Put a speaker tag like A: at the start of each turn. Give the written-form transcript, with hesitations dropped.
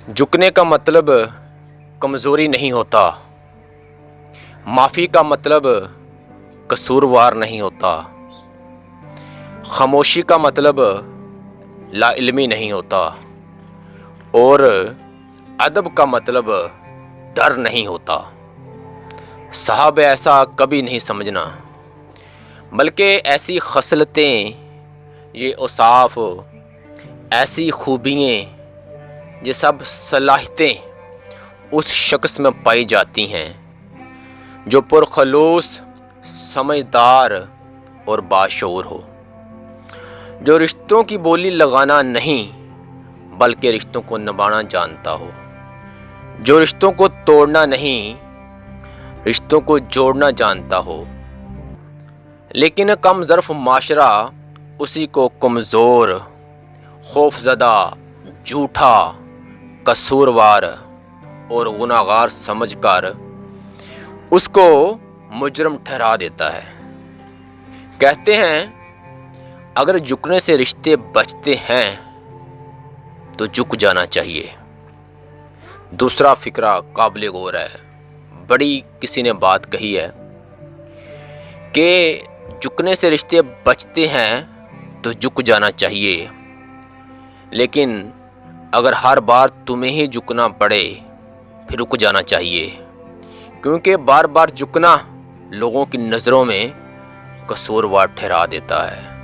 A: جھکنے کا مطلب کمزوری نہیں ہوتا، معافی کا مطلب قصوروار نہیں ہوتا، خاموشی کا مطلب لا علمی نہیں ہوتا، اور ادب کا مطلب ڈر نہیں ہوتا۔ صاحب ایسا کبھی نہیں سمجھنا، بلکہ ایسی خصلتیں، یہ اوصاف، ایسی خوبیاں، یہ سب صلاحیتیں اس شخص میں پائی جاتی ہیں جو پرخلوص، سمجھدار اور باشعور ہو، جو رشتوں کی بولی لگانا نہیں بلکہ رشتوں کو نبھانا جانتا ہو، جو رشتوں کو توڑنا نہیں رشتوں کو جوڑنا جانتا ہو۔ لیکن کم ظرف معاشرہ اسی کو کمزور، خوفزدہ، جھوٹا، قصوروار اور گناہگار سمجھ کر اس کو مجرم ٹھہرا دیتا ہے۔ کہتے ہیں اگر جھکنے سے رشتے بچتے ہیں تو جھک جانا چاہیے۔ دوسرا فقرہ قابل غور ہے، بڑی کسی نے بات کہی ہے کہ جھکنے سے رشتے بچتے ہیں تو جھک جانا چاہیے، لیکن اگر ہر بار تمہیں ہی جھکنا پڑے پھر رک جانا چاہیے، کیونکہ بار بار جھکنا لوگوں کی نظروں میں قصوروار ٹھہرا دیتا ہے۔